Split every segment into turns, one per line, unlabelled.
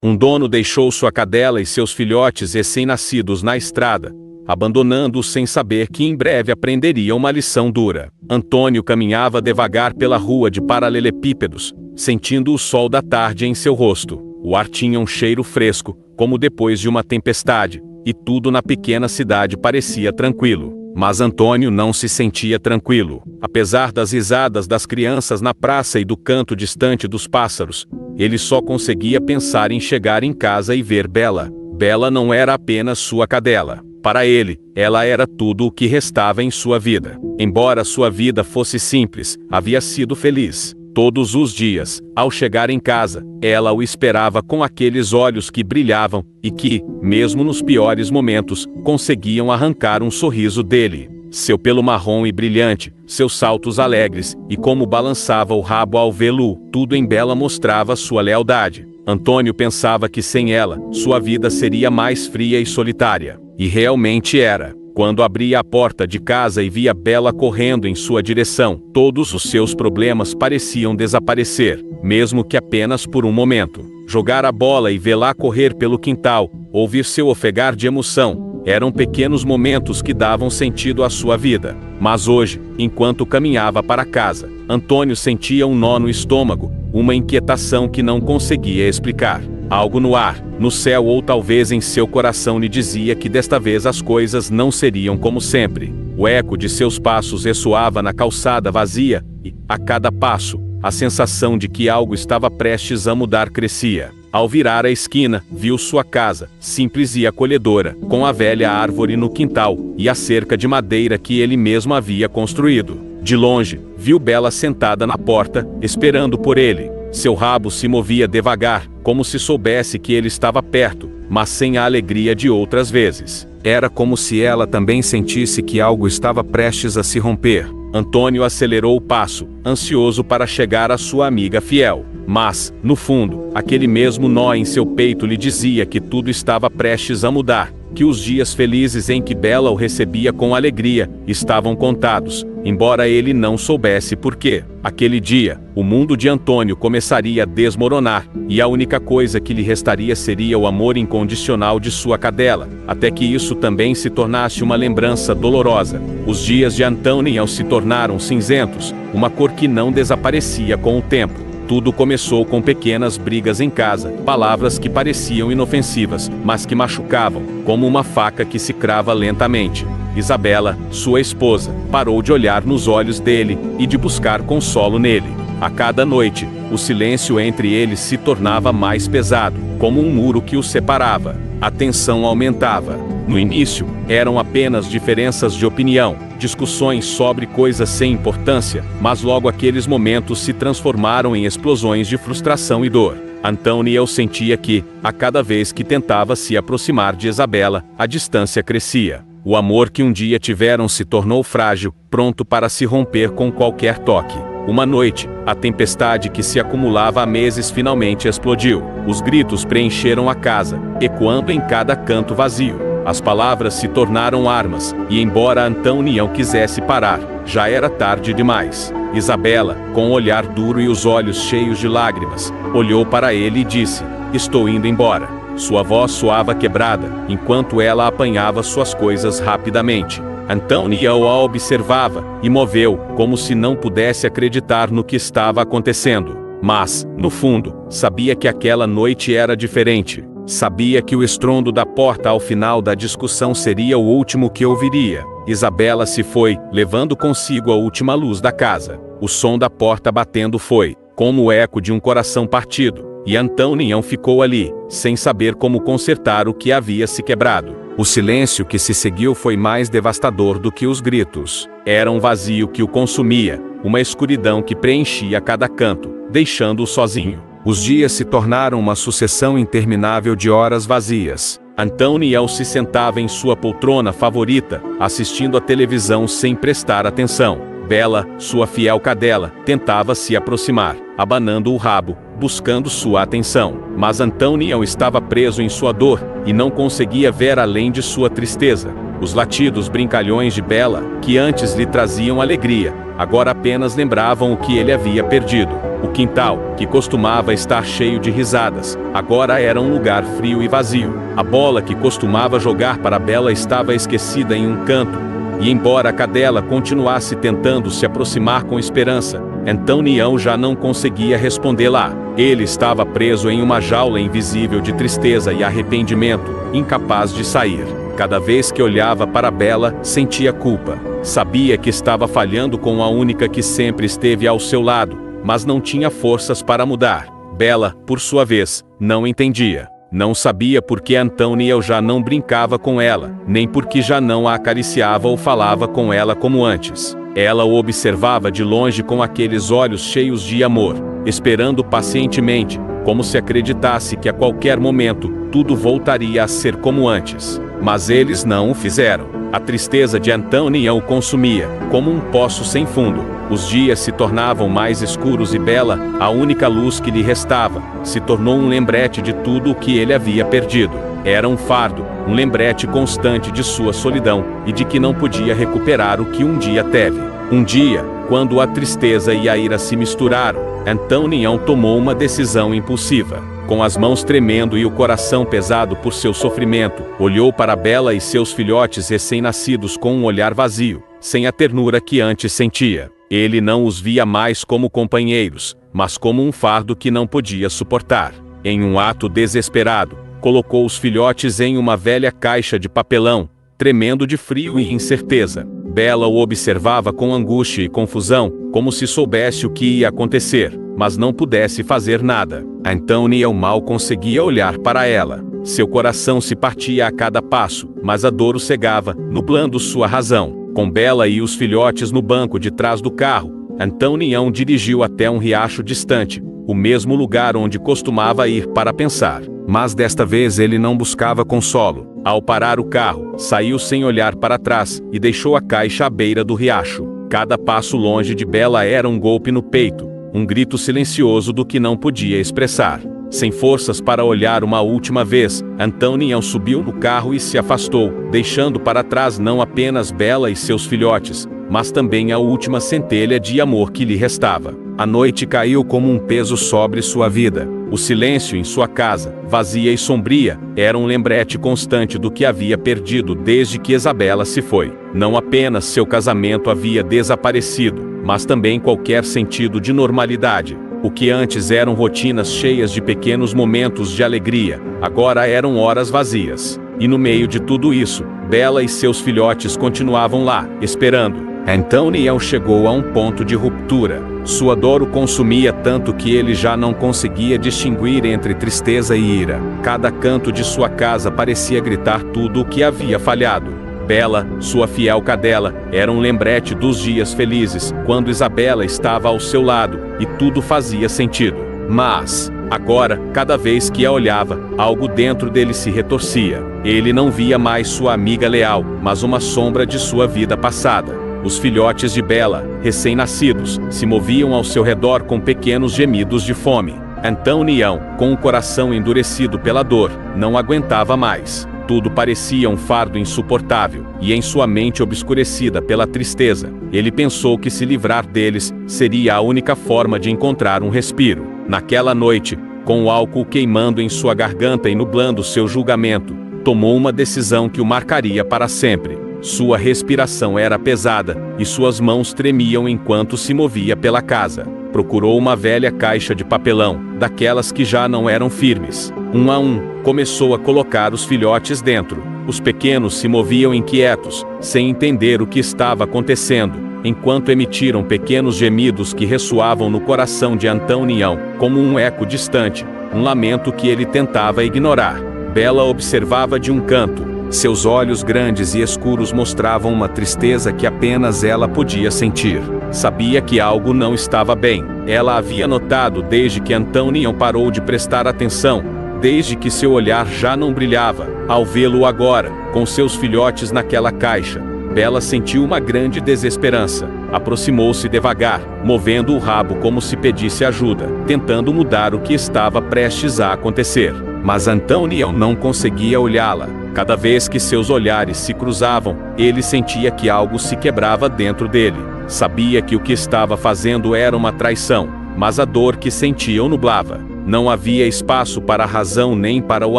Um dono deixou sua cadela e seus filhotes recém-nascidos na estrada, abandonando-os sem saber que em breve aprenderia uma lição dura. Antônio caminhava devagar pela rua de paralelepípedos, sentindo o sol da tarde em seu rosto. O ar tinha um cheiro fresco, como depois de uma tempestade, e tudo na pequena cidade parecia tranquilo. Mas Antônio não se sentia tranquilo. Apesar das risadas das crianças na praça e do canto distante dos pássaros, ele só conseguia pensar em chegar em casa e ver Bela. Bela não era apenas sua cadela. Para ele, ela era tudo o que restava em sua vida. Embora sua vida fosse simples, havia sido feliz. Todos os dias, ao chegar em casa, ela o esperava com aqueles olhos que brilhavam e que, mesmo nos piores momentos, conseguiam arrancar um sorriso dele. Seu pelo marrom e brilhante, seus saltos alegres e como balançava o rabo ao vê-lo, tudo em Bela mostrava sua lealdade. Antônio pensava que sem ela, sua vida seria mais fria e solitária. E realmente era. Quando abria a porta de casa e via Bela correndo em sua direção, todos os seus problemas pareciam desaparecer, mesmo que apenas por um momento. Jogar a bola e vê-la correr pelo quintal, ouvir seu ofegar de emoção, eram pequenos momentos que davam sentido à sua vida. Mas hoje, enquanto caminhava para casa, Antônio sentia um nó no estômago, uma inquietação que não conseguia explicar. Algo no ar, no céu ou talvez em seu coração lhe dizia que desta vez as coisas não seriam como sempre. O eco de seus passos ressoava na calçada vazia e, a cada passo, a sensação de que algo estava prestes a mudar crescia. Ao virar a esquina, viu sua casa, simples e acolhedora, com a velha árvore no quintal e a cerca de madeira que ele mesmo havia construído. De longe, viu Bela sentada na porta, esperando por ele. Seu rabo se movia devagar, como se soubesse que ele estava perto, mas sem a alegria de outras vezes. Era como se ela também sentisse que algo estava prestes a se romper. Antônio acelerou o passo, ansioso para chegar à sua amiga fiel. Mas, no fundo, aquele mesmo nó em seu peito lhe dizia que tudo estava prestes a mudar, que os dias felizes em que Bela o recebia com alegria estavam contados, embora ele não soubesse por quê. Aquele dia, o mundo de Antônio começaria a desmoronar, e a única coisa que lhe restaria seria o amor incondicional de sua cadela, até que isso também se tornasse uma lembrança dolorosa. Os dias de Antônio se tornaram cinzentos, uma cor que não desaparecia com o tempo. Tudo começou com pequenas brigas em casa, palavras que pareciam inofensivas, mas que machucavam, como uma faca que se crava lentamente. Isabela, sua esposa, parou de olhar nos olhos dele e de buscar consolo nele. A cada noite, o silêncio entre eles se tornava mais pesado, como um muro que os separava. A tensão aumentava. No início, eram apenas diferenças de opinião, discussões sobre coisas sem importância, mas logo aqueles momentos se transformaram em explosões de frustração e dor. Antônio sentia que, a cada vez que tentava se aproximar de Isabela, a distância crescia. O amor que um dia tiveram se tornou frágil, pronto para se romper com qualquer toque. Uma noite, a tempestade que se acumulava há meses finalmente explodiu. Os gritos preencheram a casa, ecoando em cada canto vazio. As palavras se tornaram armas, e embora Antônio quisesse parar, já era tarde demais. Isabela, com o olhar duro e os olhos cheios de lágrimas, olhou para ele e disse: "Estou indo embora." Sua voz soava quebrada, enquanto ela apanhava suas coisas rapidamente. Antônio a observava, e moveu, como se não pudesse acreditar no que estava acontecendo. Mas, no fundo, sabia que aquela noite era diferente. Sabia que o estrondo da porta ao final da discussão seria o último que ouviria. Isabela se foi, levando consigo a última luz da casa. O som da porta batendo foi, como o eco de um coração partido, e Antônio ficou ali, sem saber como consertar o que havia se quebrado. O silêncio que se seguiu foi mais devastador do que os gritos. Era um vazio que o consumia, uma escuridão que preenchia cada canto, deixando-o sozinho. Os dias se tornaram uma sucessão interminável de horas vazias. Antônio se sentava em sua poltrona favorita, assistindo à televisão sem prestar atenção. Bela, sua fiel cadela, tentava se aproximar, abanando o rabo, buscando sua atenção. Mas Antônio estava preso em sua dor, e não conseguia ver além de sua tristeza. Os latidos brincalhões de Bela, que antes lhe traziam alegria, agora apenas lembravam o que ele havia perdido. O quintal, que costumava estar cheio de risadas, agora era um lugar frio e vazio. A bola que costumava jogar para Bela estava esquecida em um canto, e embora a cadela continuasse tentando se aproximar com esperança, Antonião já não conseguia respondê-la. Ele estava preso em uma jaula invisível de tristeza e arrependimento, incapaz de sair. Cada vez que olhava para Bela, sentia culpa. Sabia que estava falhando com a única que sempre esteve ao seu lado, mas não tinha forças para mudar. Bela, por sua vez, não entendia. Não sabia por que Antonião já não brincava com ela, nem por que já não a acariciava ou falava com ela como antes. Ela o observava de longe com aqueles olhos cheios de amor, esperando pacientemente, como se acreditasse que a qualquer momento, tudo voltaria a ser como antes. Mas eles não o fizeram. A tristeza de Antonião o consumia, como um poço sem fundo. Os dias se tornavam mais escuros e Bela, a única luz que lhe restava, se tornou um lembrete de tudo o que ele havia perdido. Era um fardo, um lembrete constante de sua solidão e de que não podia recuperar o que um dia teve. Um dia, quando a tristeza e a ira se misturaram, Antonião tomou uma decisão impulsiva. Com as mãos tremendo e o coração pesado por seu sofrimento, olhou para Bela e seus filhotes recém-nascidos com um olhar vazio, sem a ternura que antes sentia. Ele não os via mais como companheiros, mas como um fardo que não podia suportar. Em um ato desesperado, colocou os filhotes em uma velha caixa de papelão, tremendo de frio e incerteza. Bela o observava com angústia e confusão, como se soubesse o que ia acontecer, mas não pudesse fazer nada. Antonião mal conseguia olhar para ela. Seu coração se partia a cada passo, mas a dor o cegava, nublando sua razão. Com Bela e os filhotes no banco de trás do carro, Antonião dirigiu até um riacho distante, o mesmo lugar onde costumava ir para pensar. Mas desta vez ele não buscava consolo. Ao parar o carro, saiu sem olhar para trás e deixou a caixa à beira do riacho. Cada passo longe de Bela era um golpe no peito, um grito silencioso do que não podia expressar. Sem forças para olhar uma última vez, Antonião subiu no carro e se afastou, deixando para trás não apenas Bela e seus filhotes, mas também a última centelha de amor que lhe restava. A noite caiu como um peso sobre sua vida. O silêncio em sua casa, vazia e sombria, era um lembrete constante do que havia perdido desde que Isabela se foi. Não apenas seu casamento havia desaparecido, mas também qualquer sentido de normalidade. O que antes eram rotinas cheias de pequenos momentos de alegria, agora eram horas vazias. E no meio de tudo isso, Bela e seus filhotes continuavam lá, esperando. Antonião chegou a um ponto de ruptura. Sua dor o consumia tanto que ele já não conseguia distinguir entre tristeza e ira. Cada canto de sua casa parecia gritar tudo o que havia falhado. Bela, sua fiel cadela, era um lembrete dos dias felizes, quando Isabela estava ao seu lado, e tudo fazia sentido. Mas, agora, cada vez que a olhava, algo dentro dele se retorcia. Ele não via mais sua amiga leal, mas uma sombra de sua vida passada. Os filhotes de Bela, recém-nascidos, se moviam ao seu redor com pequenos gemidos de fome. Antonião, com o coração endurecido pela dor, não aguentava mais. Tudo parecia um fardo insuportável, e em sua mente obscurecida pela tristeza, ele pensou que se livrar deles seria a única forma de encontrar um respiro. Naquela noite, com o álcool queimando em sua garganta e nublando seu julgamento, tomou uma decisão que o marcaria para sempre. Sua respiração era pesada, e suas mãos tremiam enquanto se movia pela casa. Procurou uma velha caixa de papelão, daquelas que já não eram firmes. Um a um, começou a colocar os filhotes dentro. Os pequenos se moviam inquietos, sem entender o que estava acontecendo, enquanto emitiram pequenos gemidos que ressoavam no coração de Antonião, como um eco distante, um lamento que ele tentava ignorar. Bela observava de um canto. Seus olhos grandes e escuros mostravam uma tristeza que apenas ela podia sentir. Sabia que algo não estava bem. Ela havia notado desde que Antonião parou de prestar atenção, desde que seu olhar já não brilhava. Ao vê-lo agora, com seus filhotes naquela caixa, Bela sentiu uma grande desesperança. Aproximou-se devagar, movendo o rabo como se pedisse ajuda, tentando mudar o que estava prestes a acontecer. Mas Antonião não conseguia olhá-la. Cada vez que seus olhares se cruzavam, ele sentia que algo se quebrava dentro dele. Sabia que o que estava fazendo era uma traição, mas a dor que sentiam nublava. Não havia espaço para a razão nem para o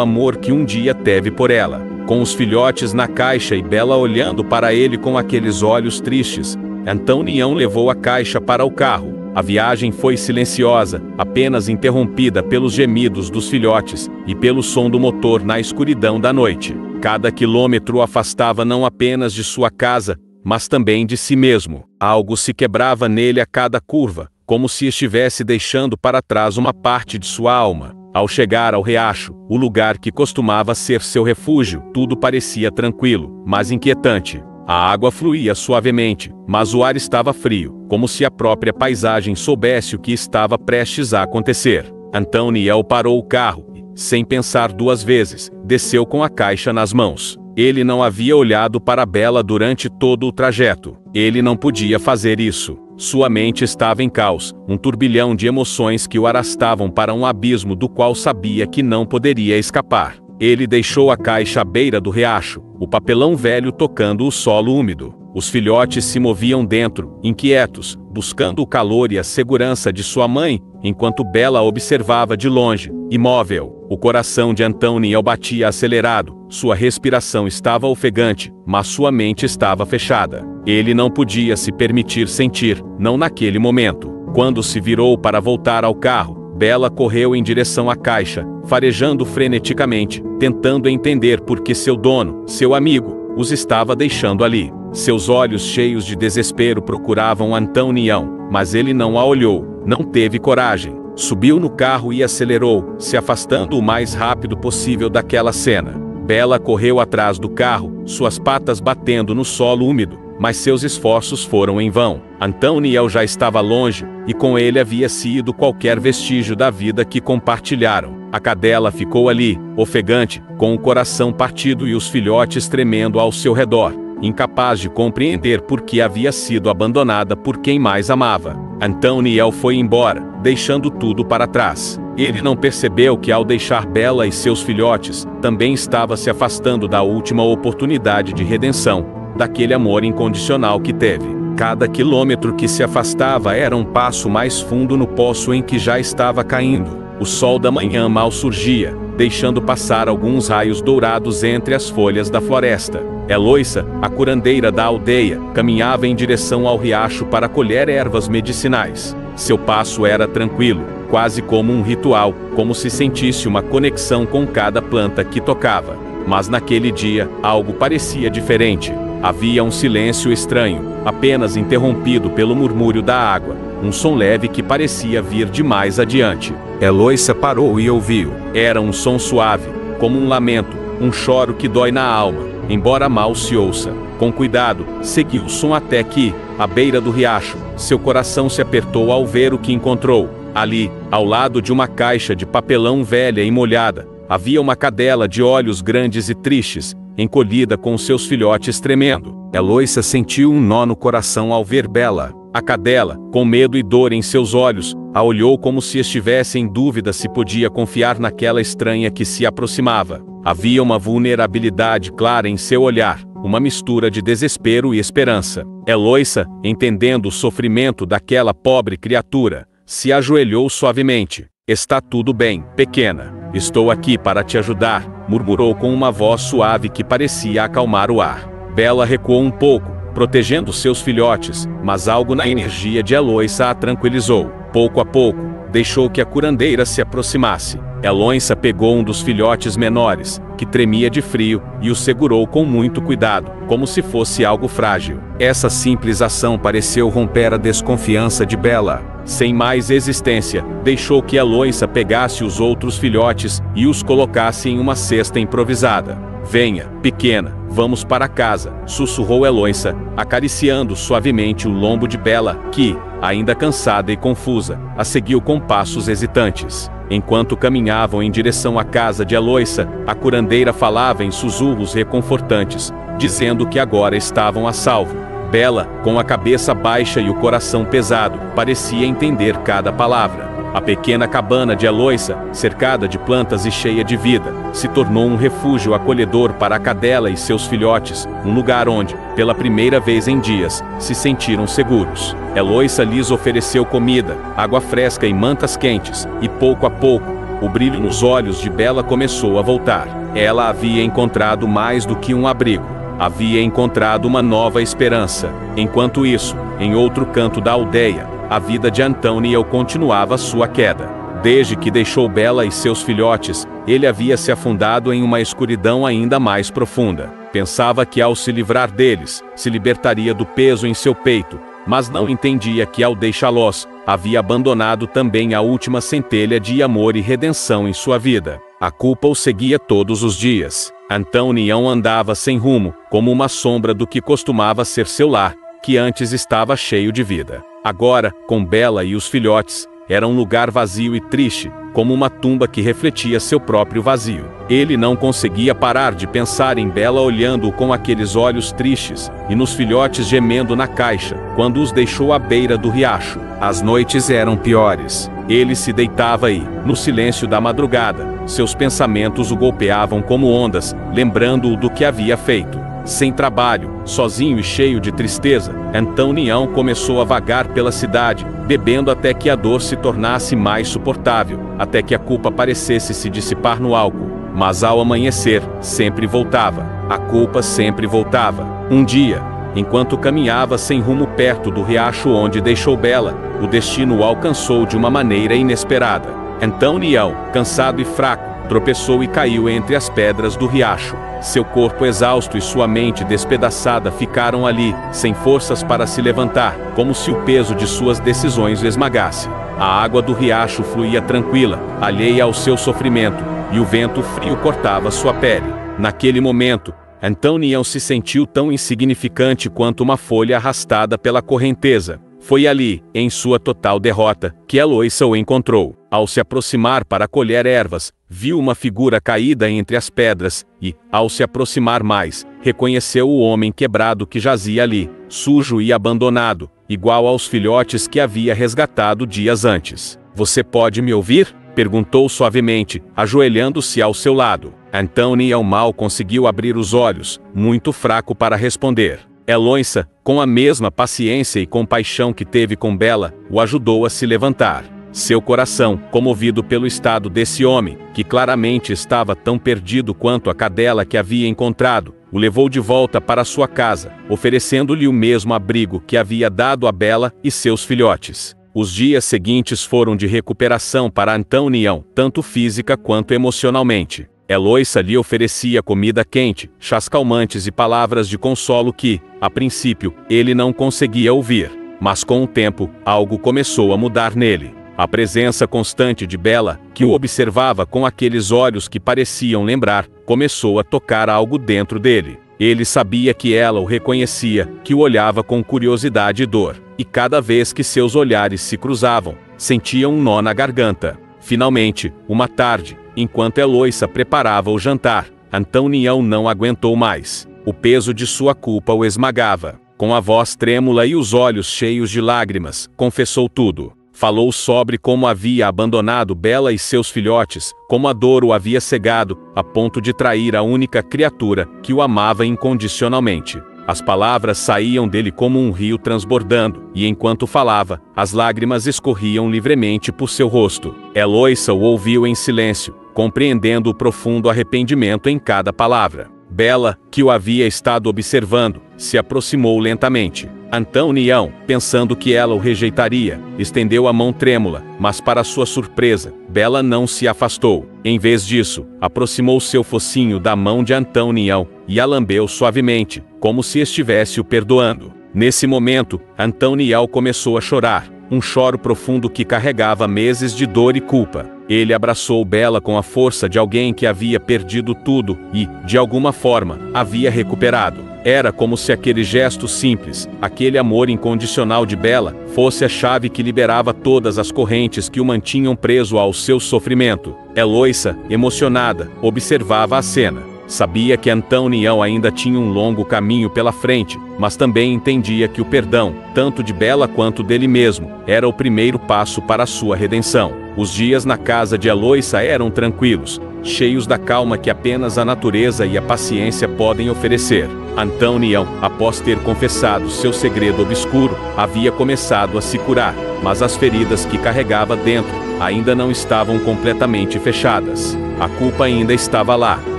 amor que um dia teve por ela. Com os filhotes na caixa e Bella olhando para ele com aqueles olhos tristes, Antonião levou a caixa para o carro. A viagem foi silenciosa, apenas interrompida pelos gemidos dos filhotes e pelo som do motor na escuridão da noite. Cada quilômetro o afastava não apenas de sua casa, mas também de si mesmo. Algo se quebrava nele a cada curva, como se estivesse deixando para trás uma parte de sua alma. Ao chegar ao riacho, o lugar que costumava ser seu refúgio, tudo parecia tranquilo, mas inquietante. A água fluía suavemente, mas o ar estava frio, como se a própria paisagem soubesse o que estava prestes a acontecer. Antoniel parou o carro e, sem pensar duas vezes, desceu com a caixa nas mãos. Ele não havia olhado para Bella durante todo o trajeto. Ele não podia fazer isso. Sua mente estava em caos, um turbilhão de emoções que o arrastavam para um abismo do qual sabia que não poderia escapar. Ele deixou a caixa à beira do riacho, o papelão velho tocando o solo úmido. Os filhotes se moviam dentro, inquietos, buscando o calor e a segurança de sua mãe, enquanto Bella observava de longe, imóvel. O coração de Antoniel batia acelerado, sua respiração estava ofegante, mas sua mente estava fechada. Ele não podia se permitir sentir, não naquele momento. Quando se virou para voltar ao carro, Bella correu em direção à caixa, farejando freneticamente, tentando entender por que seu dono, seu amigo, os estava deixando ali. Seus olhos cheios de desespero procuravam Antonião, mas ele não a olhou, não teve coragem. Subiu no carro e acelerou, se afastando o mais rápido possível daquela cena. Bella correu atrás do carro, suas patas batendo no solo úmido, mas seus esforços foram em vão. Antoniel já estava longe, e com ele havia-se ido qualquer vestígio da vida que compartilharam. A cadela ficou ali, ofegante, com o coração partido e os filhotes tremendo ao seu redor, incapaz de compreender por que havia sido abandonada por quem mais amava. Antoniel foi embora, deixando tudo para trás. Ele não percebeu que ao deixar Bella e seus filhotes, também estava se afastando da última oportunidade de redenção, daquele amor incondicional que teve. Cada quilômetro que se afastava era um passo mais fundo no poço em que já estava caindo. O sol da manhã mal surgia, deixando passar alguns raios dourados entre as folhas da floresta. Eloísa, a curandeira da aldeia, caminhava em direção ao riacho para colher ervas medicinais. Seu passo era tranquilo, quase como um ritual, como se sentisse uma conexão com cada planta que tocava. Mas naquele dia, algo parecia diferente. Havia um silêncio estranho, apenas interrompido pelo murmúrio da água, um som leve que parecia vir de mais adiante. Eloísa parou e ouviu. Era um som suave, como um lamento, um choro que dói na alma, embora mal se ouça. Com cuidado, seguiu o som até que, à beira do riacho, seu coração se apertou ao ver o que encontrou. Ali, ao lado de uma caixa de papelão velha e molhada, havia uma cadela de olhos grandes e tristes, encolhida com seus filhotes tremendo. Eloísa sentiu um nó no coração ao ver Bella. A cadela, com medo e dor em seus olhos, a olhou como se estivesse em dúvida se podia confiar naquela estranha que se aproximava. Havia uma vulnerabilidade clara em seu olhar, uma mistura de desespero e esperança. Eloísa, entendendo o sofrimento daquela pobre criatura, se ajoelhou suavemente. "Está tudo bem, pequena. Estou aqui para te ajudar", murmurou com uma voz suave que parecia acalmar o ar. Bella recuou um pouco, protegendo seus filhotes, mas algo na energia de Eloísa a tranquilizou. Pouco a pouco, deixou que a curandeira se aproximasse. Eloísa pegou um dos filhotes menores, que tremia de frio, e o segurou com muito cuidado, como se fosse algo frágil. Essa simples ação pareceu romper a desconfiança de Bella. Sem mais resistência, deixou que Eloísa pegasse os outros filhotes e os colocasse em uma cesta improvisada. "Venha, pequena, vamos para casa", sussurrou Eloísa, acariciando suavemente o lombo de Bella, que, ainda cansada e confusa, a seguiu com passos hesitantes. Enquanto caminhavam em direção à casa de Eloísa, a curandeira falava em sussurros reconfortantes, dizendo que agora estavam a salvo. Bella, com a cabeça baixa e o coração pesado, parecia entender cada palavra. A pequena cabana de Eloísa, cercada de plantas e cheia de vida, se tornou um refúgio acolhedor para a cadela e seus filhotes, um lugar onde, pela primeira vez em dias, se sentiram seguros. Eloísa lhes ofereceu comida, água fresca e mantas quentes, e pouco a pouco, o brilho nos olhos de Bela começou a voltar. Ela havia encontrado mais do que um abrigo. Havia encontrado uma nova esperança. Enquanto isso, em outro canto da aldeia, a vida de Antônio continuava sua queda. Desde que deixou Bela e seus filhotes, ele havia se afundado em uma escuridão ainda mais profunda. Pensava que ao se livrar deles, se libertaria do peso em seu peito, mas não entendia que ao deixá-los, havia abandonado também a última centelha de amor e redenção em sua vida. A culpa o seguia todos os dias. Antônio andava sem rumo, como uma sombra do que costumava ser seu lar, que antes estava cheio de vida. Agora, com Bela e os filhotes, era um lugar vazio e triste, como uma tumba que refletia seu próprio vazio. Ele não conseguia parar de pensar em Bela olhando-o com aqueles olhos tristes, e nos filhotes gemendo na caixa, quando os deixou à beira do riacho. As noites eram piores. Ele se deitava e, no silêncio da madrugada, seus pensamentos o golpeavam como ondas, lembrando-o do que havia feito. Sem trabalho, sozinho e cheio de tristeza, Antônio começou a vagar pela cidade, bebendo até que a dor se tornasse mais suportável, até que a culpa parecesse se dissipar no álcool. Mas ao amanhecer, sempre voltava. A culpa sempre voltava. Um dia, enquanto caminhava sem rumo perto do riacho onde deixou Bela, o destino o alcançou de uma maneira inesperada. Antônio, cansado e fraco, tropeçou e caiu entre as pedras do riacho. Seu corpo exausto e sua mente despedaçada ficaram ali, sem forças para se levantar, como se o peso de suas decisões o esmagasse. A água do riacho fluía tranquila, alheia ao seu sofrimento, e o vento frio cortava sua pele. Naquele momento, Antônio se sentiu tão insignificante quanto uma folha arrastada pela correnteza. Foi ali, em sua total derrota, que Eloísa o encontrou. Ao se aproximar para colher ervas, viu uma figura caída entre as pedras, e, ao se aproximar mais, reconheceu o homem quebrado que jazia ali, sujo e abandonado, igual aos filhotes que havia resgatado dias antes. "Você pode me ouvir?" perguntou suavemente, ajoelhando-se ao seu lado. Antônio mal conseguiu abrir os olhos, muito fraco para responder. Eloísa, com a mesma paciência e compaixão que teve com Bela, o ajudou a se levantar. Seu coração, comovido pelo estado desse homem, que claramente estava tão perdido quanto a cadela que havia encontrado, o levou de volta para sua casa, oferecendo-lhe o mesmo abrigo que havia dado a Bela e seus filhotes. Os dias seguintes foram de recuperação para Antônio, tanto física quanto emocionalmente. Eloísa lhe oferecia comida quente, chás calmantes e palavras de consolo que, a princípio, ele não conseguia ouvir. Mas com o tempo, algo começou a mudar nele. A presença constante de Bela, que o observava com aqueles olhos que pareciam lembrar, começou a tocar algo dentro dele. Ele sabia que ela o reconhecia, que o olhava com curiosidade e dor, e cada vez que seus olhares se cruzavam, sentia um nó na garganta. Finalmente, uma tarde, enquanto Eloísa preparava o jantar, Antônio não aguentou mais. O peso de sua culpa o esmagava. Com a voz trêmula e os olhos cheios de lágrimas, confessou tudo. Falou sobre como havia abandonado Bela e seus filhotes, como a dor o havia cegado, a ponto de trair a única criatura que o amava incondicionalmente. As palavras saíam dele como um rio transbordando, e enquanto falava, as lágrimas escorriam livremente por seu rosto. Eloísa o ouviu em silêncio, compreendendo o profundo arrependimento em cada palavra. Bela, que o havia estado observando, se aproximou lentamente. Antônio, pensando que ela o rejeitaria, estendeu a mão trêmula, mas para sua surpresa, Bela não se afastou. Em vez disso, aproximou seu focinho da mão de Antônio e a lambeu suavemente, como se estivesse o perdoando. Nesse momento, Antônio começou a chorar, um choro profundo que carregava meses de dor e culpa. Ele abraçou Bela com a força de alguém que havia perdido tudo e, de alguma forma, havia recuperado. Era como se aquele gesto simples, aquele amor incondicional de Bela, fosse a chave que liberava todas as correntes que o mantinham preso ao seu sofrimento. Eloísa, emocionada, observava a cena. Sabia que Antão-Nião ainda tinha um longo caminho pela frente, mas também entendia que o perdão, tanto de Bela quanto dele mesmo, era o primeiro passo para a sua redenção. Os dias na casa de Heloísa eram tranquilos, cheios da calma que apenas a natureza e a paciência podem oferecer. Antão-Nião, após ter confessado seu segredo obscuro, havia começado a se curar, mas as feridas que carregava dentro ainda não estavam completamente fechadas. A culpa ainda estava lá,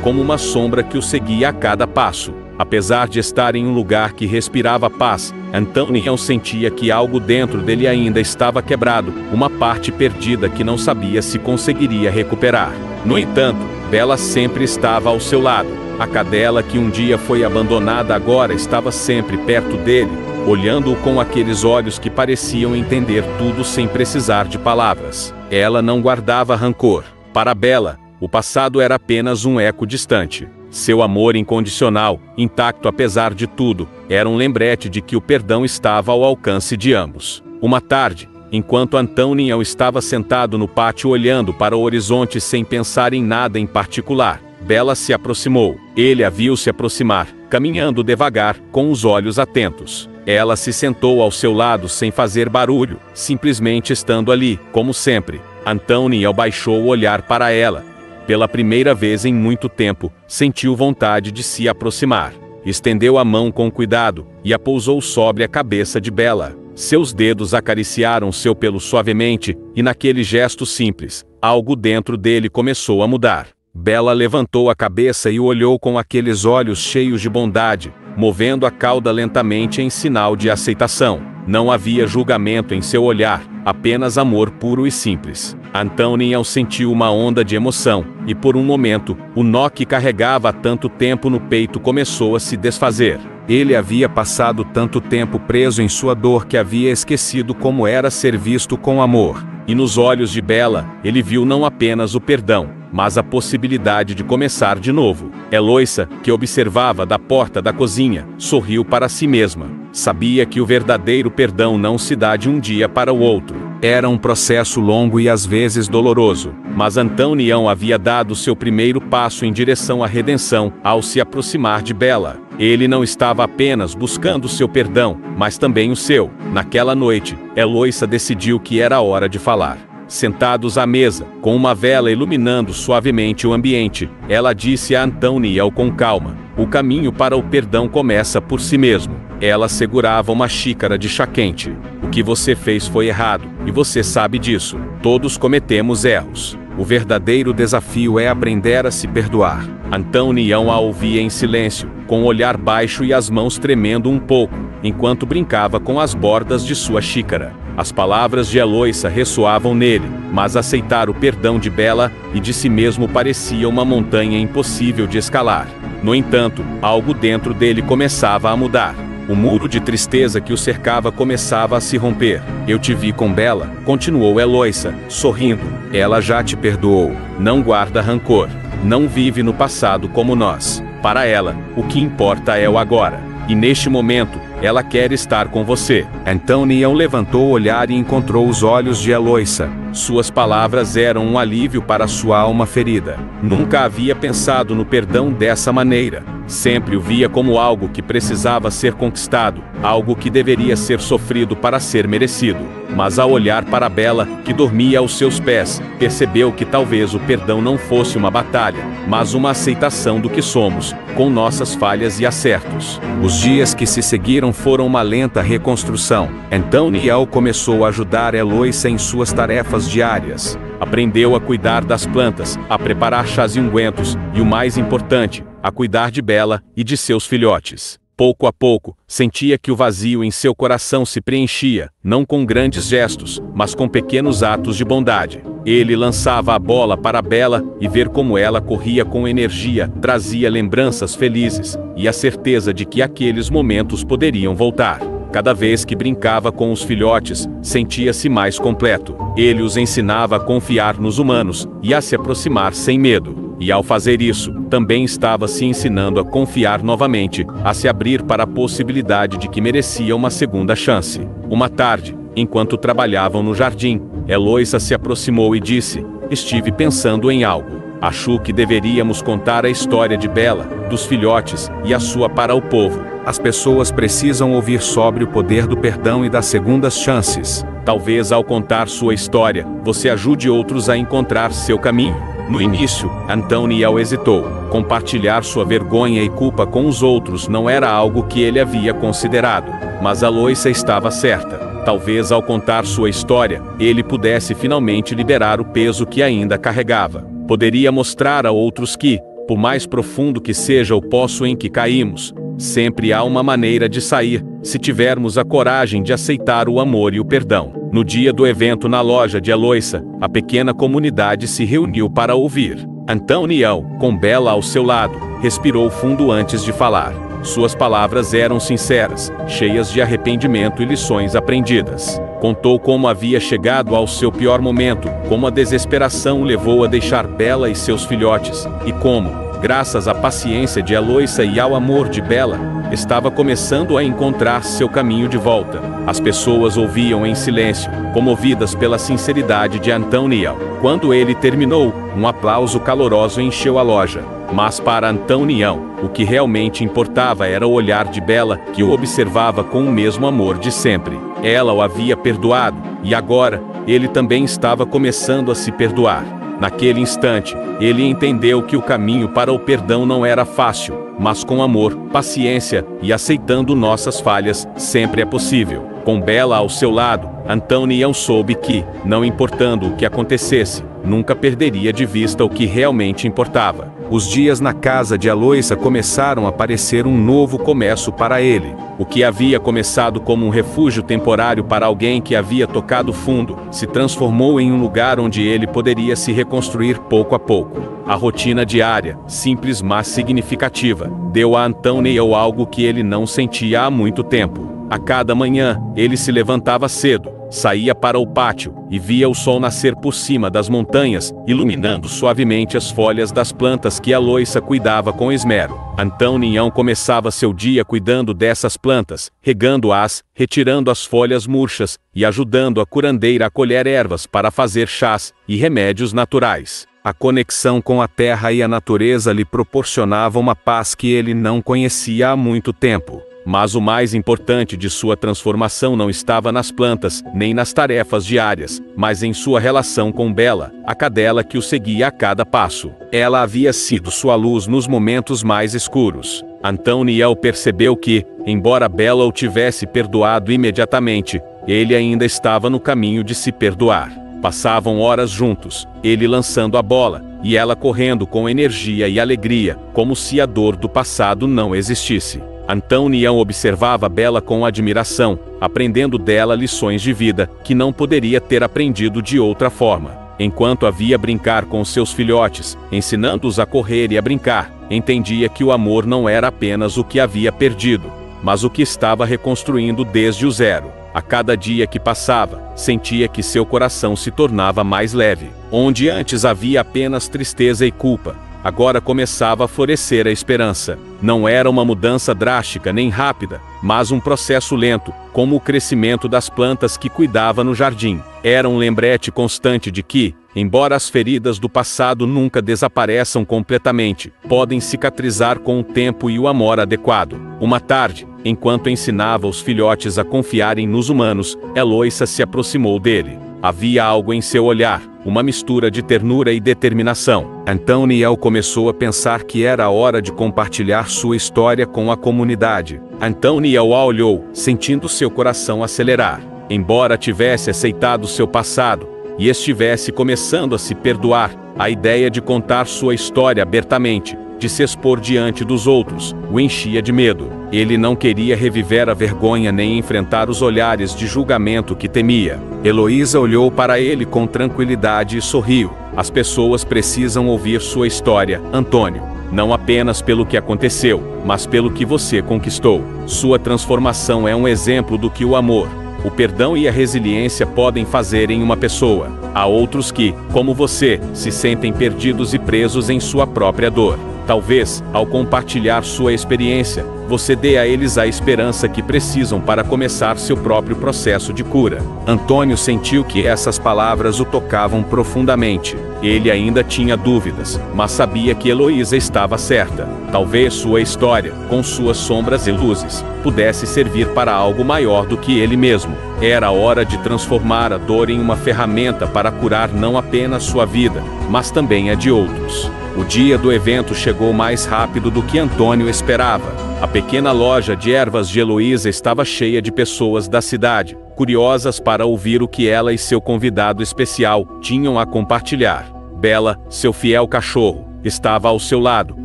como uma sombra que o seguia a cada passo. Apesar de estar em um lugar que respirava paz, Antão-Nião sentia que algo dentro dele ainda estava quebrado, uma parte perdida que não sabia se conseguiria recuperar. No entanto, Bela sempre estava ao seu lado. A cadela que um dia foi abandonada agora estava sempre perto dele, olhando-o com aqueles olhos que pareciam entender tudo sem precisar de palavras. Ela não guardava rancor. Para Bela, o passado era apenas um eco distante. Seu amor incondicional, intacto apesar de tudo, era um lembrete de que o perdão estava ao alcance de ambos. Uma tarde, enquanto Antão-Nião estava sentado no pátio olhando para o horizonte sem pensar em nada em particular, Bela se aproximou. Ele a viu se aproximar, caminhando devagar, com os olhos atentos. Ela se sentou ao seu lado sem fazer barulho, simplesmente estando ali, como sempre. Antão-Nião baixou o olhar para ela. Pela primeira vez em muito tempo, sentiu vontade de se aproximar. Estendeu a mão com cuidado e a pousou sobre a cabeça de Bela. Seus dedos acariciaram seu pelo suavemente, e naquele gesto simples, algo dentro dele começou a mudar. Bela levantou a cabeça e o olhou com aqueles olhos cheios de bondade, movendo a cauda lentamente em sinal de aceitação. Não havia julgamento em seu olhar, apenas amor puro e simples. Antão-Nião sentiu uma onda de emoção, e por um momento, o nó que carregava há tanto tempo no peito começou a se desfazer. Ele havia passado tanto tempo preso em sua dor que havia esquecido como era ser visto com amor. E nos olhos de Bela, ele viu não apenas o perdão, mas a possibilidade de começar de novo. Heloísa, que observava da porta da cozinha, sorriu para si mesma. Sabia que o verdadeiro perdão não se dá de um dia para o outro. Era um processo longo e às vezes doloroso, mas Antão-Nião havia dado seu primeiro passo em direção à redenção ao se aproximar de Bela. Ele não estava apenas buscando seu perdão, mas também o seu. Naquela noite, Heloísa decidiu que era hora de falar. Sentados à mesa, com uma vela iluminando suavemente o ambiente, ela disse a Antão-Nião com calma: "O caminho para o perdão começa por si mesmo." Ela segurava uma xícara de chá quente. "O que você fez foi errado, e você sabe disso. Todos cometemos erros. O verdadeiro desafio é aprender a se perdoar." Antão-Nião a ouvia em silêncio, com o olhar baixo e as mãos tremendo um pouco, enquanto brincava com as bordas de sua xícara. As palavras de Heloísa ressoavam nele, mas aceitar o perdão de Bela e de si mesmo parecia uma montanha impossível de escalar. No entanto, algo dentro dele começava a mudar. O muro de tristeza que o cercava começava a se romper. "Eu te vi com Bela", continuou Heloísa, sorrindo. "Ela já te perdoou. Não guarda rancor. Não vive no passado como nós. Para ela, o que importa é o agora. E neste momento, ela quer estar com você." Antão-Nião levantou o olhar e encontrou os olhos de Heloísa. Suas palavras eram um alívio para sua alma ferida. Nunca havia pensado no perdão dessa maneira. Sempre o via como algo que precisava ser conquistado, algo que deveria ser sofrido para ser merecido. Mas ao olhar para Bela, que dormia aos seus pés, percebeu que talvez o perdão não fosse uma batalha, mas uma aceitação do que somos, com nossas falhas e acertos. Os dias que se seguiram foram uma lenta reconstrução. Antão-Nião começou a ajudar Heloísa em suas tarefas diárias. Aprendeu a cuidar das plantas, a preparar chás e ungüentos, e o mais importante, a cuidar de Bela e de seus filhotes. Pouco a pouco, sentia que o vazio em seu coração se preenchia, não com grandes gestos, mas com pequenos atos de bondade. Ele lançava a bola para Bela, e ver como ela corria com energia trazia lembranças felizes, e a certeza de que aqueles momentos poderiam voltar. Cada vez que brincava com os filhotes, sentia-se mais completo. Ele os ensinava a confiar nos humanos, e a se aproximar sem medo. E ao fazer isso, também estava se ensinando a confiar novamente, a se abrir para a possibilidade de que merecia uma segunda chance. Uma tarde, enquanto trabalhavam no jardim, Heloísa se aproximou e disse: "Estive pensando em algo." Acho que deveríamos contar a história de Bela, dos filhotes, e a sua para o povo.
As pessoas precisam ouvir sobre o poder do perdão e das segundas chances.
Talvez ao contar sua história, você ajude outros a encontrar seu caminho. No início, Antoniel hesitou. Compartilhar sua vergonha e culpa com os outros não era algo que ele havia considerado. Mas Aloísa estava certa. Talvez ao contar sua história, ele pudesse finalmente liberar o peso que ainda carregava. Poderia mostrar a outros que, por mais profundo que seja o poço em que caímos, sempre há uma maneira de sair, se tivermos a coragem de aceitar o amor e o perdão. No dia do evento na loja de Aloísa, a pequena comunidade se reuniu para ouvir. Antoniel, com Bela ao seu lado, respirou fundo antes de falar. Suas palavras eram sinceras, cheias de arrependimento e lições aprendidas. Contou como havia chegado ao seu pior momento, como a desesperação o levou a deixar Bela e seus filhotes, e como, graças à paciência de Aloísa e ao amor de Bela, estava começando a encontrar seu caminho de volta. As pessoas ouviam em silêncio, comovidas pela sinceridade de Antoniel. Quando ele terminou, um aplauso caloroso encheu a loja. Mas para Antoniel, o que realmente importava era o olhar de Bela, que o observava com o mesmo amor de sempre. Ela o havia perdoado, e agora, ele também estava começando a se perdoar. Naquele instante, ele entendeu que o caminho para o perdão não era fácil, mas com amor, paciência e aceitando nossas falhas, sempre é possível. Com Bela ao seu lado, Antoniel soube que, não importando o que acontecesse, nunca perderia de vista o que realmente importava.
Os dias na casa de Aloísa começaram a parecer um novo começo para ele.
O que havia começado como um refúgio temporário para alguém que havia tocado fundo, se transformou em um lugar onde ele poderia se reconstruir pouco a pouco. A rotina diária, simples mas significativa, deu a Antoniel algo que ele não sentia há muito tempo. A cada manhã, ele se levantava cedo, saía para o pátio, e via o sol nascer por cima das montanhas, iluminando suavemente as folhas das plantas que Aloísa cuidava com esmero. Antoniel começava seu dia cuidando dessas plantas, regando-as, retirando as folhas murchas, e ajudando a curandeira a colher ervas para fazer chás e remédios naturais.
A conexão com a terra e a natureza lhe proporcionava uma paz que ele não conhecia há muito tempo.
Mas o mais importante de sua transformação não estava nas plantas, nem nas tarefas diárias, mas em sua relação com Bela, a cadela que o seguia a cada passo. Ela havia sido sua luz nos momentos mais escuros. Antoniel percebeu que, embora Bela o tivesse perdoado imediatamente, ele ainda estava no caminho de se perdoar. Passavam horas juntos, ele lançando a bola, e ela correndo com energia e alegria, como se a dor do passado não existisse. Antoniel observava Bela com admiração, aprendendo dela lições de vida que não poderia ter aprendido de outra forma. Enquanto havia brincar com seus filhotes, ensinando-os a correr e a brincar, entendia que o amor não era apenas o que havia perdido, mas o que estava reconstruindo desde o zero. A cada dia que passava, sentia que seu coração se tornava mais leve. Onde antes havia apenas tristeza e culpa, agora começava a florescer a esperança. Não era uma mudança drástica nem rápida, mas um processo lento, como o crescimento das plantas que cuidava no jardim. Era um lembrete constante de que, embora as feridas do passado nunca desapareçam completamente, podem cicatrizar com o tempo e o amor adequado. Uma tarde, enquanto ensinava os filhotes a confiarem nos humanos, Aloísa se aproximou dele. Havia algo em seu olhar, uma mistura de ternura e determinação.
Antoniel começou a pensar que era a hora de compartilhar sua história com a comunidade.
Antoniel a olhou, sentindo seu coração acelerar. Embora tivesse aceitado seu passado, e estivesse começando a se perdoar, a ideia de contar sua história abertamente, de se expor diante dos outros, o enchia de medo. Ele não queria reviver a vergonha nem enfrentar os olhares de julgamento que temia.
Heloísa olhou para ele com tranquilidade e sorriu.
As pessoas precisam ouvir sua história, Antônio. Não apenas pelo que aconteceu, mas pelo que você conquistou. Sua transformação é um exemplo do que o amor, o perdão e a resiliência podem fazer em uma pessoa. Há outros que, como você, se sentem perdidos e presos em sua própria dor. Talvez, ao compartilhar sua experiência, você dê a eles a esperança que precisam para começar seu próprio processo de cura.
Antônio sentiu que essas palavras o tocavam profundamente.
Ele ainda tinha dúvidas, mas sabia que Heloísa estava certa. Talvez sua história, com suas sombras e luzes, pudesse servir para algo maior do que ele mesmo. Era hora de transformar a dor em uma ferramenta para curar não apenas sua vida, mas também a de outros. O dia do evento chegou mais rápido do que Antônio esperava. A pequena loja de ervas de Heloísa estava cheia de pessoas da cidade, curiosas para ouvir o que ela e seu convidado especial tinham a compartilhar. Bela, seu fiel cachorro, estava ao seu lado,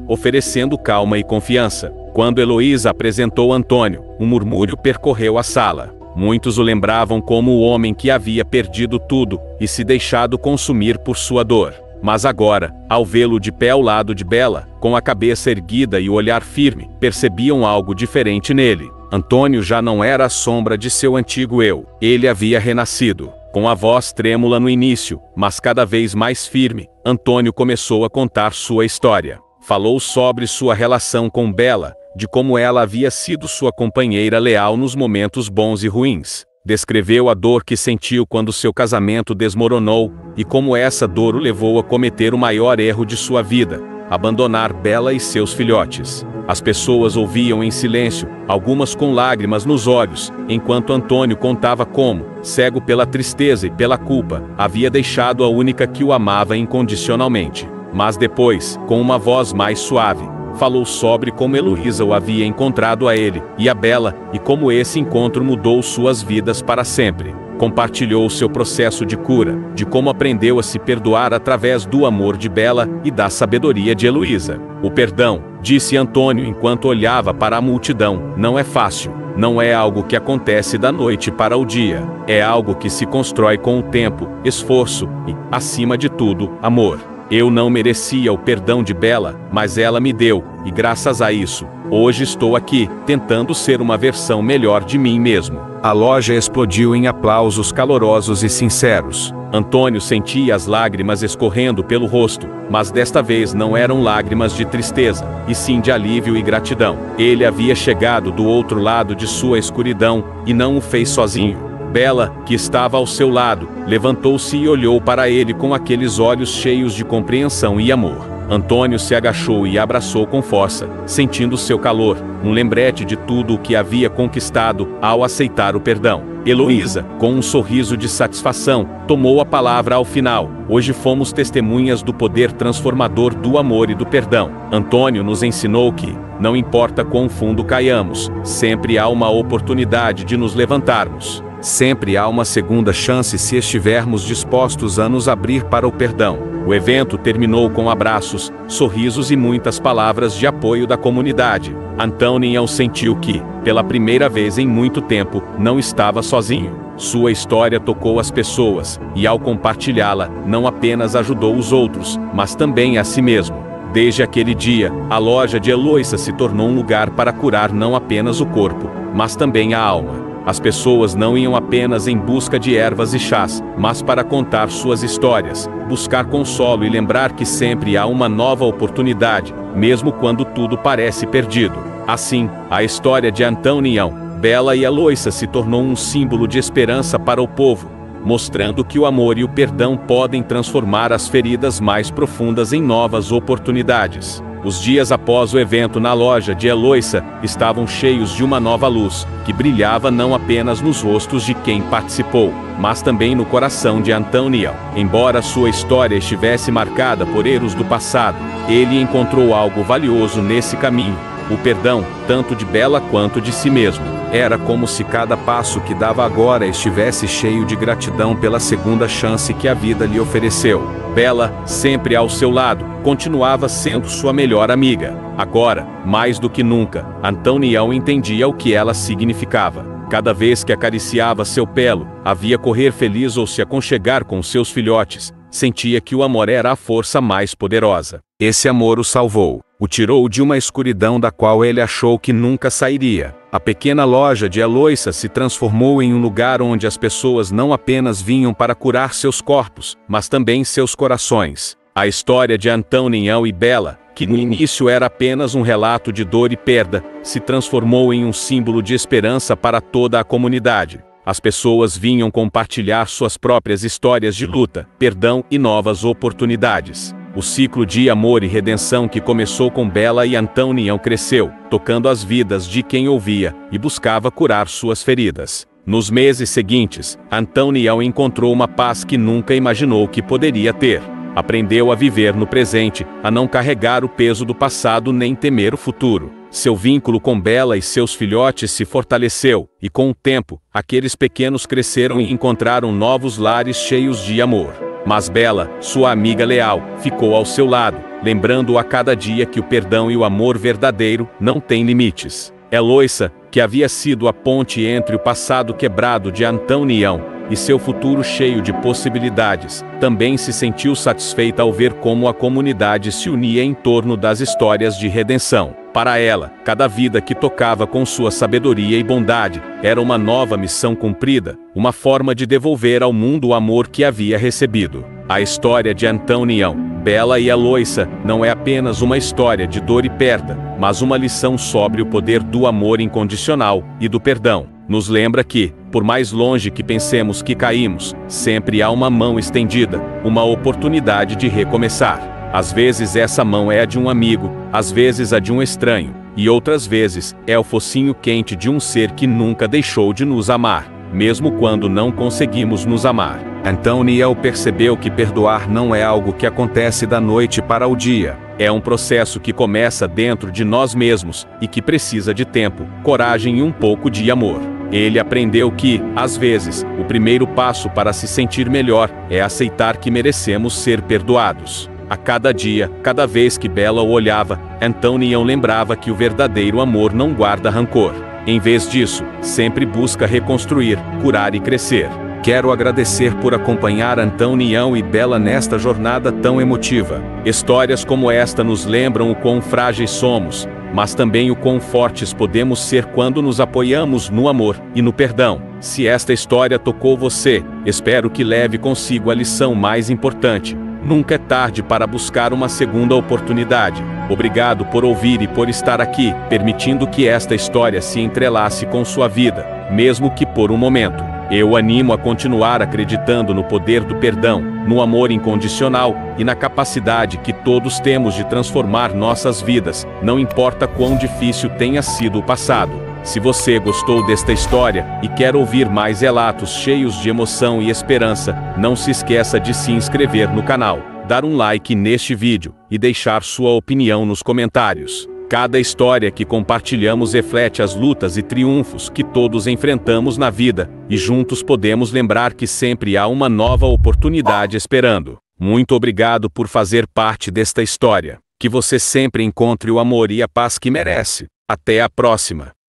oferecendo calma e confiança. Quando Heloísa apresentou Antônio, um murmúrio percorreu a sala. Muitos o lembravam como o homem que havia perdido tudo e se deixado consumir por sua dor. Mas agora, ao vê-lo de pé ao lado de Bela, com a cabeça erguida e o olhar firme, percebiam algo diferente nele. Antônio já não era a sombra de seu antigo eu. Ele havia renascido. Com a voz trêmula no início, mas cada vez mais firme, Antônio começou a contar sua história. Falou sobre sua relação com Bela, de como ela havia sido sua companheira leal nos momentos bons e ruins. Descreveu a dor que sentiu quando seu casamento desmoronou, e como essa dor o levou a cometer o maior erro de sua vida, abandonar Bela e seus filhotes. As pessoas ouviam em silêncio, algumas com lágrimas nos olhos, enquanto Antônio contava como, cego pela tristeza e pela culpa, havia deixado a única que o amava incondicionalmente. Mas depois, com uma voz mais suave, falou sobre como Heloísa o havia encontrado a ele e a Bela, e como esse encontro mudou suas vidas para sempre. Compartilhou seu processo de cura, de como aprendeu a se perdoar através do amor de Bela e da sabedoria de Heloísa. O perdão, disse Antônio enquanto olhava para a multidão, não é fácil. Não é algo que acontece da noite para o dia. É algo que se constrói com o tempo, esforço e, acima de tudo, amor. Eu não merecia o perdão de Bela, mas ela me deu, e graças a isso, hoje estou aqui, tentando ser uma versão melhor de mim mesmo.
A loja explodiu em aplausos calorosos e sinceros.
Antônio sentia as lágrimas escorrendo pelo rosto, mas desta vez não eram lágrimas de tristeza, e sim de alívio e gratidão. Ele havia chegado do outro lado de sua escuridão, e não o fez sozinho. Bela, que estava ao seu lado, levantou-se e olhou para ele com aqueles olhos cheios de compreensão e amor. Antônio se agachou e abraçou com força, sentindo seu calor, um lembrete de tudo o que havia conquistado ao aceitar o perdão. Heloísa, com um sorriso de satisfação, tomou a palavra ao final. Hoje fomos testemunhas do poder transformador do amor e do perdão. Antônio nos ensinou que, não importa quão fundo caiamos, sempre há uma oportunidade de nos levantarmos.
Sempre há uma segunda chance se estivermos dispostos a nos abrir para o perdão.
O evento terminou com abraços, sorrisos e muitas palavras de apoio da comunidade. Antônio sentiu que, pela primeira vez em muito tempo, não estava sozinho. Sua história tocou as pessoas, e ao compartilhá-la, não apenas ajudou os outros, mas também a si mesmo. Desde aquele dia, a loja de Heloísa se tornou um lugar para curar não apenas o corpo, mas também a alma. As pessoas não iam apenas em busca de ervas e chás, mas para contar suas histórias, buscar consolo e lembrar que sempre há uma nova oportunidade, mesmo quando tudo parece perdido. Assim, a história de Antônio, Bela e Heloísa se tornou um símbolo de esperança para o povo, mostrando que o amor e o perdão podem transformar as feridas mais profundas em novas oportunidades. Os dias após o evento na loja de Heloísa estavam cheios de uma nova luz, que brilhava não apenas nos rostos de quem participou, mas também no coração de Antônio. Embora sua história estivesse marcada por erros do passado, ele encontrou algo valioso nesse caminho: o perdão, tanto de Bela quanto de si mesmo.
Era como se cada passo que dava agora estivesse cheio de gratidão pela segunda chance que a vida lhe ofereceu.
Bela, sempre ao seu lado, continuava sendo sua melhor amiga. Agora, mais do que nunca, Antônio entendia o que ela significava. Cada vez que acariciava seu pelo, a via correr feliz ou se aconchegar com seus filhotes, sentia que o amor era a força mais poderosa.
Esse amor o salvou, o tirou de uma escuridão da qual ele achou que nunca sairia. A pequena loja de Heloísa se transformou em um lugar onde as pessoas não apenas vinham para curar seus corpos, mas também seus corações. A história de Antônio e Bela,
que no início era apenas um relato de dor e perda, se transformou em um símbolo de esperança para toda a comunidade. As pessoas vinham compartilhar suas próprias histórias de luta, perdão e novas oportunidades. O ciclo de amor e redenção que começou com Bella e Antonião cresceu, tocando as vidas de quem ouvia e buscava curar suas feridas. Nos meses seguintes, Antonião encontrou uma paz que nunca imaginou que poderia ter. Aprendeu a viver no presente, a não carregar o peso do passado nem temer o futuro. Seu vínculo com Bella e seus filhotes se fortaleceu, e com o tempo, aqueles pequenos cresceram e encontraram novos lares cheios de amor. Mas Bella, sua amiga leal, ficou ao seu lado, lembrando-o a cada dia que o perdão e o amor verdadeiro não têm limites. Eloísa, que havia sido a ponte entre o passado quebrado de Antonião e seu futuro cheio de possibilidades, também se sentiu satisfeita ao ver como a comunidade se unia em torno das histórias de redenção. Para ela, cada vida que tocava com sua sabedoria e bondade era uma nova missão cumprida, uma forma de devolver ao mundo o amor que havia recebido. A história de Antonião, Bella e Eloísa não é apenas uma história de dor e perda, mas uma lição sobre o poder do amor incondicional e do perdão. Nos lembra que, por mais longe que pensemos que caímos, sempre há uma mão estendida, uma oportunidade de recomeçar. Às vezes essa mão é a de um amigo, às vezes a de um estranho, e outras vezes é o focinho quente de um ser que nunca deixou de nos amar, mesmo quando não conseguimos nos amar. Antonião percebeu que perdoar não é algo que acontece da noite para o dia. É um processo que começa dentro de nós mesmos e que precisa de tempo, coragem e um pouco de amor. Ele aprendeu que, às vezes, o primeiro passo para se sentir melhor é aceitar que merecemos ser perdoados. A cada dia, cada vez que Bella o olhava, Antonião lembrava que o verdadeiro amor não guarda rancor. Em vez disso, sempre busca reconstruir, curar e crescer. Quero agradecer por acompanhar Antonião e Bella nesta jornada tão emotiva. Histórias como esta nos lembram o quão frágeis somos, mas também o quão fortes podemos ser quando nos apoiamos no amor e no perdão. Se esta história tocou você, espero que leve consigo a lição mais importante. Nunca é tarde para buscar uma segunda oportunidade. Obrigado por ouvir e por estar aqui, permitindo que esta história se entrelace com sua vida, mesmo que por um momento. Eu animo a continuar acreditando no poder do perdão, no amor incondicional e na capacidade que todos temos de transformar nossas vidas, não importa quão difícil tenha sido o passado. Se você gostou desta história e quer ouvir mais relatos cheios de emoção e esperança, não se esqueça de se inscrever no canal, dar um like neste vídeo e deixar sua opinião nos comentários. Cada história que compartilhamos reflete as lutas e triunfos que todos enfrentamos na vida, e juntos podemos lembrar que sempre há uma nova oportunidade esperando. Muito obrigado por fazer parte desta história. Que você sempre encontre o amor e a paz que merece. Até a próxima!